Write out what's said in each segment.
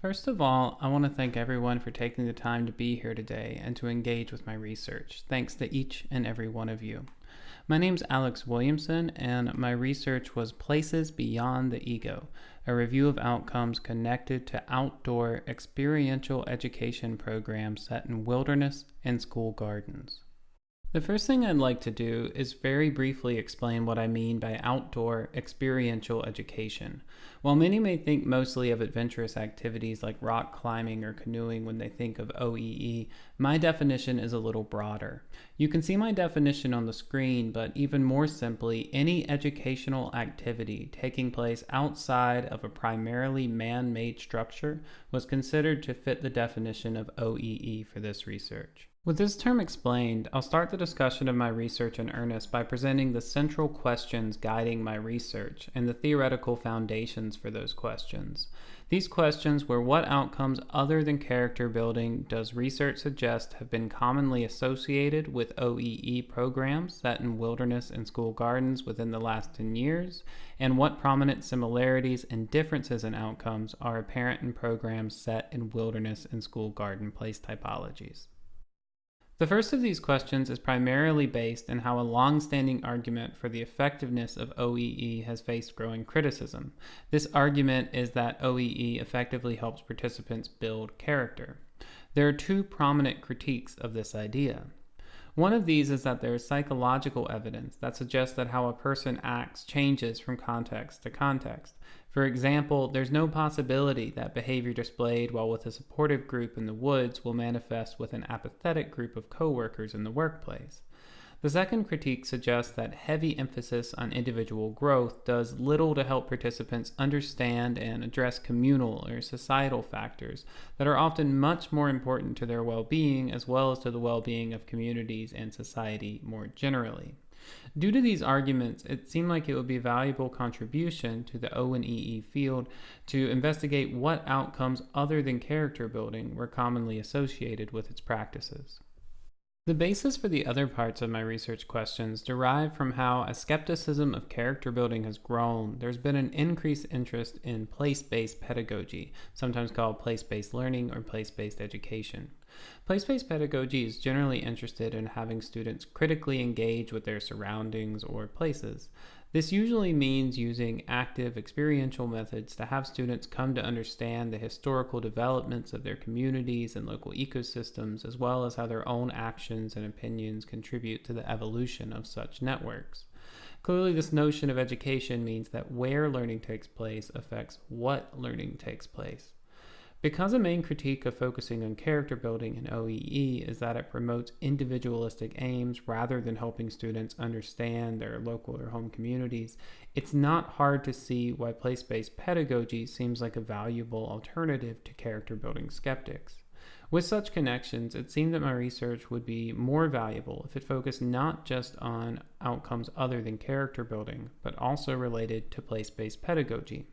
First of all, I want to thank everyone for taking the time to be here today and to engage with my research. Thanks to each and every one of you. My name's Alex Williamson, and my research was Places Beyond the Ego, a review of outcomes connected to outdoor experiential education programs set in wilderness and school gardens. The first thing I'd like to do is very briefly explain what I mean by outdoor experiential education. While many may think mostly of adventurous activities like rock climbing or canoeing when they think of OEE, my definition is a little broader. You can see my definition on the screen, but even more simply, any educational activity taking place outside of a primarily man-made structure was considered to fit the definition of OEE for this research. With this term explained, I'll start the discussion of my research in earnest by presenting the central questions guiding my research and the theoretical foundations for those questions. These questions were: what outcomes other than character building does research suggest have been commonly associated with OEE programs set in wilderness and school gardens within the last 10 years? And what prominent similarities and differences in outcomes are apparent in programs set in wilderness and school garden place typologies? The first of these questions is primarily based on how a long-standing argument for the effectiveness of OEE has faced growing criticism. This argument is that OEE effectively helps participants build character. There are two prominent critiques of this idea. One of these is that there is psychological evidence that suggests that how a person acts changes from context to context. For example, there's no possibility that behavior displayed while with a supportive group in the woods will manifest with an apathetic group of coworkers in the workplace. The second critique suggests that heavy emphasis on individual growth does little to help participants understand and address communal or societal factors that are often much more important to their well-being as well as to the well-being of communities and society more generally. Due to these arguments, it seemed like it would be a valuable contribution to the O&EE field to investigate what outcomes other than character building were commonly associated with its practices. The basis for the other parts of my research questions derive from how, as skepticism of character building has grown, there's been an increased interest in place-based pedagogy, sometimes called place-based learning or place-based education. Place-based pedagogy is generally interested in having students critically engage with their surroundings or places. This usually means using active experiential methods to have students come to understand the historical developments of their communities and local ecosystems, as well as how their own actions and opinions contribute to the evolution of such networks. Clearly, this notion of education means that where learning takes place affects what learning takes place. Because a main critique of focusing on character building in OEE is that it promotes individualistic aims rather than helping students understand their local or home communities, it's not hard to see why place-based pedagogy seems like a valuable alternative to character building skeptics. With such connections, it seemed that my research would be more valuable if it focused not just on outcomes other than character building, but also related to place-based pedagogy.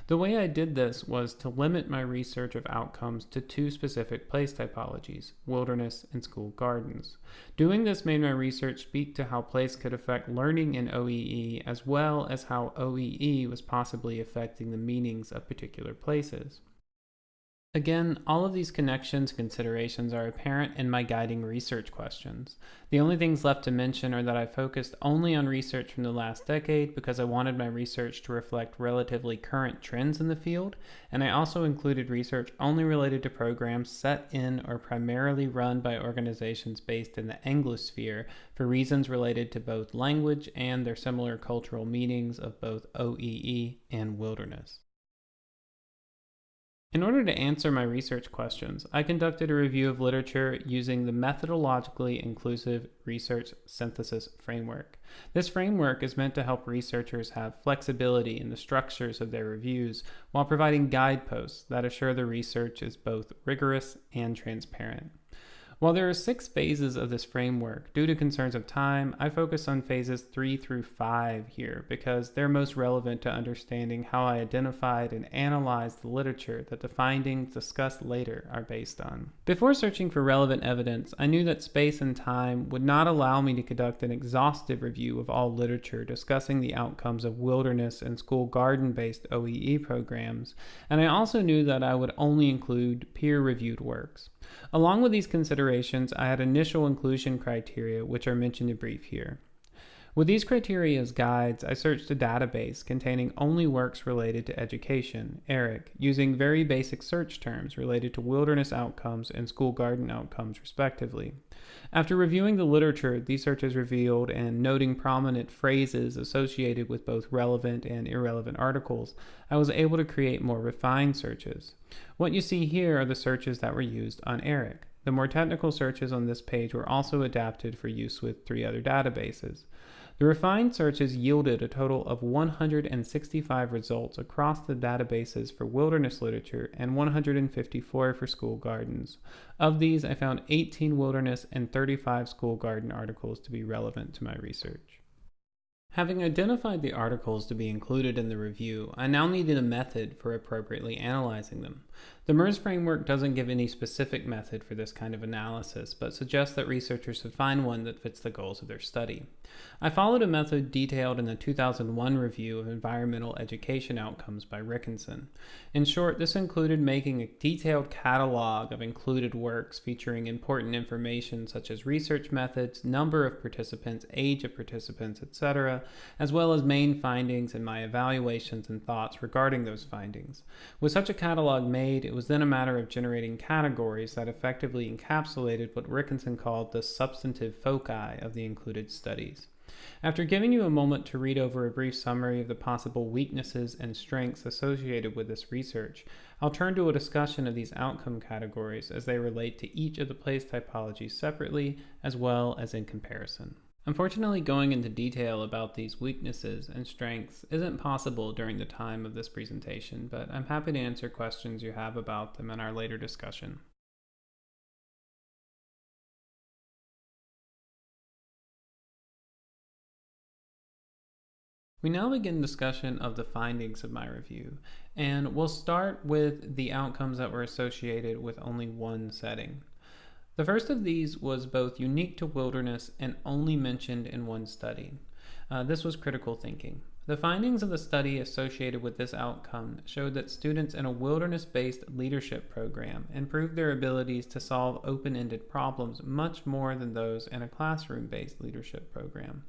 The way I did this was to limit my research of outcomes to two specific place typologies, wilderness and school gardens. Doing this made my research speak to how place could affect learning in OEE as well as how OEE was possibly affecting the meanings of particular places. Again, all of these connections and considerations are apparent in my guiding research questions. The only things left to mention are that I focused only on research from the last decade because I wanted my research to reflect relatively current trends in the field, and I also included research only related to programs set in or primarily run by organizations based in the Anglosphere for reasons related to both language and their similar cultural meanings of both OEE and wilderness. In order to answer my research questions, I conducted a review of literature using the methodologically inclusive research synthesis framework. This framework is meant to help researchers have flexibility in the structures of their reviews while providing guideposts that assure the research is both rigorous and transparent. While there are 6 phases of this framework, due to concerns of time, I focus on phases 3 through 5 here because they're most relevant to understanding how I identified and analyzed the literature that the findings discussed later are based on. Before searching for relevant evidence, I knew that space and time would not allow me to conduct an exhaustive review of all literature discussing the outcomes of wilderness and school garden-based OEE programs, and I also knew that I would only include peer-reviewed works. Along with these considerations, I had initial inclusion criteria, which are mentioned in brief here. With these criteria as guides, I searched a database containing only works related to education, ERIC, using very basic search terms related to wilderness outcomes and school garden outcomes, respectively. After reviewing the literature these searches revealed and noting prominent phrases associated with both relevant and irrelevant articles, I was able to create more refined searches. What you see here are the searches that were used on ERIC. The more technical searches on this page were also adapted for use with 3 other databases. The refined searches yielded a total of 165 results across the databases for wilderness literature and 154 for school gardens. Of these, I found 18 wilderness and 35 school garden articles to be relevant to my research. Having identified the articles to be included in the review, I now needed a method for appropriately analyzing them. The MERS framework doesn't give any specific method for this kind of analysis, but suggests that researchers should find one that fits the goals of their study. I followed a method detailed in the 2001 review of environmental education outcomes by Rickenson. In short, this included making a detailed catalog of included works featuring important information such as research methods, number of participants, age of participants, etc., as well as main findings and my evaluations and thoughts regarding those findings. With such a catalog made, it was then a matter of generating categories that effectively encapsulated what Rickenson called the substantive foci of the included studies. After giving you a moment to read over a brief summary of the possible weaknesses and strengths associated with this research, I'll turn to a discussion of these outcome categories as they relate to each of the place typologies separately as well as in comparison. Unfortunately, going into detail about these weaknesses and strengths isn't possible during the time of this presentation, but I'm happy to answer questions you have about them in our later discussion. We now begin discussion of the findings of my review, and we'll start with the outcomes that were associated with only one setting. The first of these was both unique to wilderness and only mentioned in one study. This was critical thinking. The findings of the study associated with this outcome showed that students in a wilderness-based leadership program improved their abilities to solve open-ended problems much more than those in a classroom-based leadership program.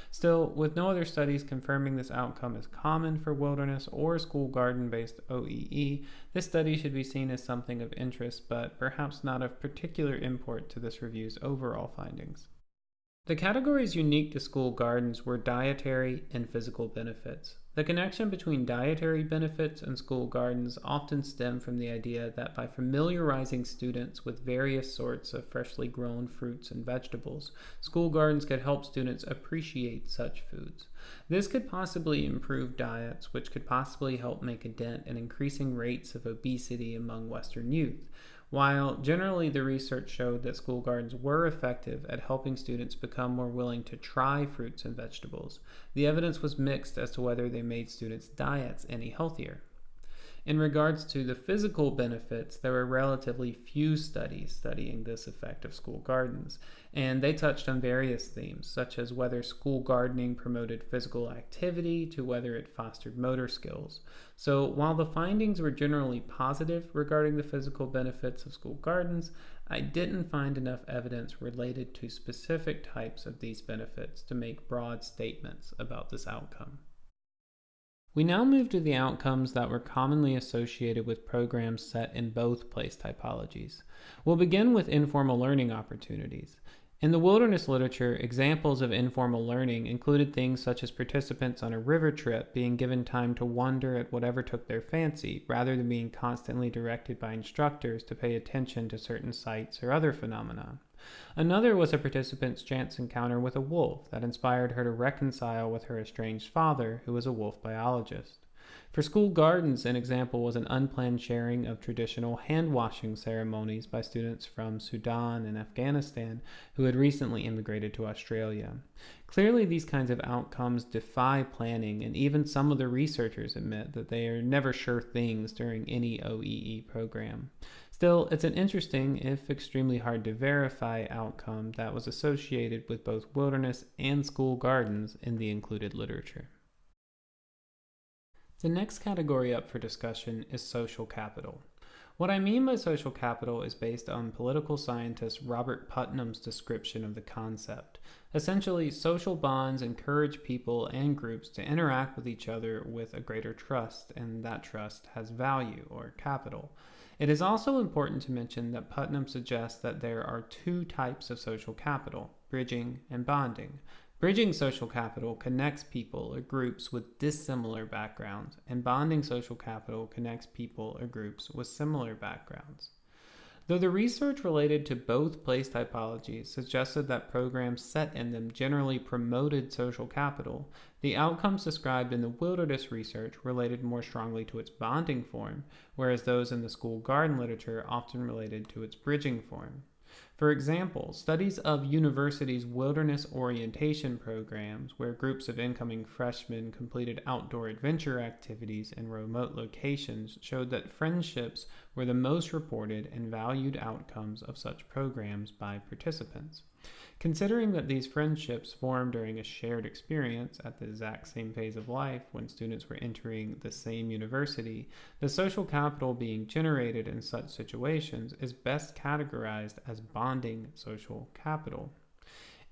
Still, with no other studies confirming this outcome is common for wilderness or school garden-based OEE, this study should be seen as something of interest, but perhaps not of particular import to this review's overall findings. The categories unique to school gardens were dietary and physical benefits. The connection between dietary benefits and school gardens often stem from the idea that by familiarizing students with various sorts of freshly grown fruits and vegetables, school gardens could help students appreciate such foods. This could possibly improve diets, which could possibly help make a dent in increasing rates of obesity among Western youth. While generally the research showed that school gardens were effective at helping students become more willing to try fruits and vegetables, the evidence was mixed as to whether they made students' diets any healthier. In regards to the physical benefits, there were relatively few studies studying this effect of school gardens, and they touched on various themes, such as whether school gardening promoted physical activity to whether it fostered motor skills. So while the findings were generally positive regarding the physical benefits of school gardens, I didn't find enough evidence related to specific types of these benefits to make broad statements about this outcome. We now move to the outcomes that were commonly associated with programs set in both place typologies. We'll begin with informal learning opportunities. In the wilderness literature, examples of informal learning included things such as participants on a river trip being given time to wonder at whatever took their fancy, rather than being constantly directed by instructors to pay attention to certain sights or other phenomena. Another was a participant's chance encounter with a wolf that inspired her to reconcile with her estranged father, who was a wolf biologist. For school gardens, an example was an unplanned sharing of traditional hand washing ceremonies by students from Sudan and Afghanistan who had recently immigrated to Australia. Clearly, these kinds of outcomes defy planning, and even some of the researchers admit that they are never sure things during any OEE program. Still, it's an interesting, if extremely hard to verify, outcome that was associated with both wilderness and school gardens in the included literature. The next category up for discussion is social capital. What I mean by social capital is based on political scientist Robert Putnam's description of the concept. Essentially, social bonds encourage people and groups to interact with each other with a greater trust, and that trust has value, or capital. It is also important to mention that Putnam suggests that there are two types of social capital: bridging and bonding. Bridging social capital connects people or groups with dissimilar backgrounds, and bonding social capital connects people or groups with similar backgrounds. Though the research related to both place typologies suggested that programs set in them generally promoted social capital, the outcomes described in the wilderness research related more strongly to its bonding form, whereas those in the school garden literature often related to its bridging form. For example, studies of universities' wilderness orientation programs, where groups of incoming freshmen completed outdoor adventure activities in remote locations, showed that friendships were the most reported and valued outcomes of such programs by participants. Considering that these friendships formed during a shared experience at the exact same phase of life when students were entering the same university, the social capital being generated in such situations is best categorized as bonding social capital.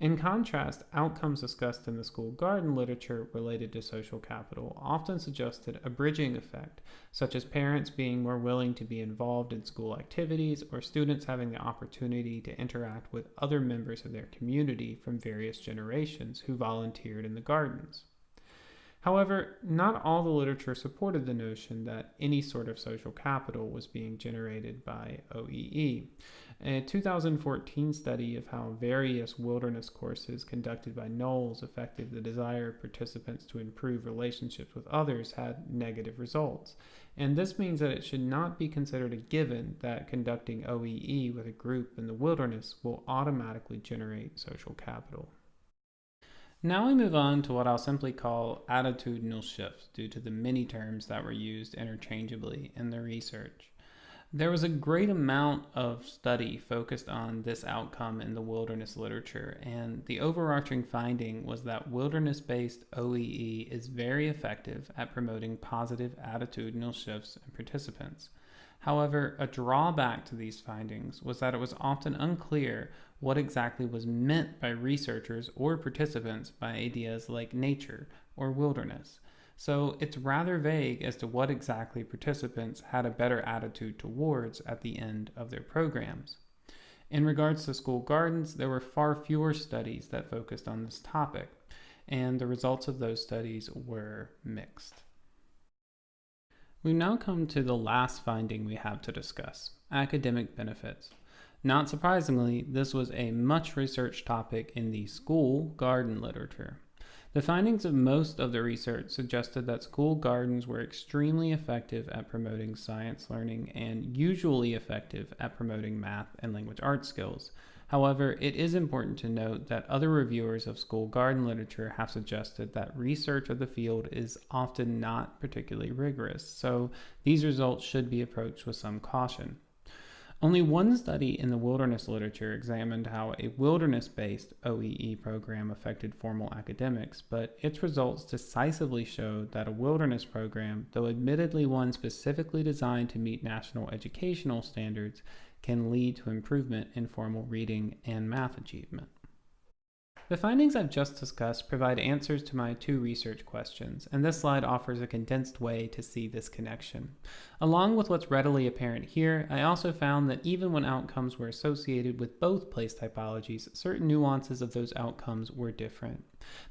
In contrast, outcomes discussed in the school garden literature related to social capital often suggested a bridging effect, such as parents being more willing to be involved in school activities or students having the opportunity to interact with other members of their community from various generations who volunteered in the gardens. However, not all the literature supported the notion that any sort of social capital was being generated by OEE. A 2014 study of how various wilderness courses conducted by Knowles affected the desire of participants to improve relationships with others had negative results. And this means that it should not be considered a given that conducting OEE with a group in the wilderness will automatically generate social capital. Now we move on to what I'll simply call attitudinal shifts due to the many terms that were used interchangeably in the research. There was a great amount of study focused on this outcome in the wilderness literature, and the overarching finding was that wilderness-based OEE is very effective at promoting positive attitudinal shifts in participants. However, a drawback to these findings was that it was often unclear what exactly was meant by researchers or participants by ideas like nature or wilderness. So it's rather vague as to what exactly participants had a better attitude towards at the end of their programs. In regards to school gardens, there were far fewer studies that focused on this topic, and the results of those studies were mixed. We now come to the last finding we have to discuss: academic benefits. Not surprisingly, this was a much researched topic in the school garden literature. The findings of most of the research suggested that school gardens were extremely effective at promoting science learning and usually effective at promoting math and language arts skills. However, it is important to note that other reviewers of school garden literature have suggested that research of the field is often not particularly rigorous, so these results should be approached with some caution. Only one study in the wilderness literature examined how a wilderness-based OEE program affected formal academics, but its results decisively showed that a wilderness program, though admittedly one specifically designed to meet national educational standards, can lead to improvement in formal reading and math achievement. The findings I've just discussed provide answers to my two research questions, and this slide offers a condensed way to see this connection. Along with what's readily apparent here, I also found that even when outcomes were associated with both place typologies, certain nuances of those outcomes were different.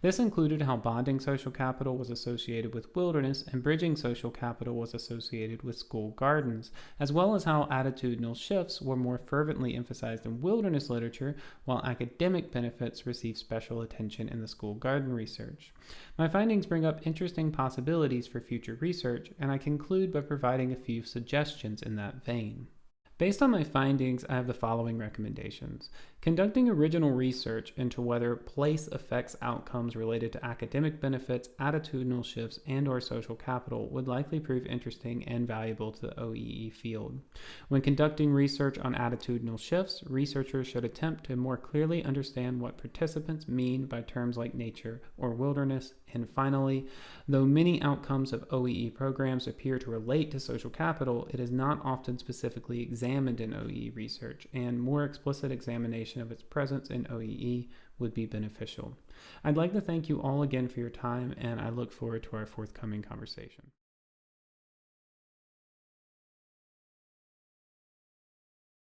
This included how bonding social capital was associated with wilderness and bridging social capital was associated with school gardens, as well as how attitudinal shifts were more fervently emphasized in wilderness literature, while academic benefits received special attention in the school garden research. My findings bring up interesting possibilities for future research, and I conclude by providing a few suggestions in that vein. Based on my findings, I have the following recommendations. Conducting original research into whether place affects outcomes related to academic benefits, attitudinal shifts, and/or social capital would likely prove interesting and valuable to the OEE field. When conducting research on attitudinal shifts, researchers should attempt to more clearly understand what participants mean by terms like nature or wilderness. And finally, though many outcomes of OEE programs appear to relate to social capital, it is not often specifically examined in OEE research, and more explicit examination of its presence in OEE would be beneficial. I'd like to thank you all again for your time, and I look forward to our forthcoming conversation.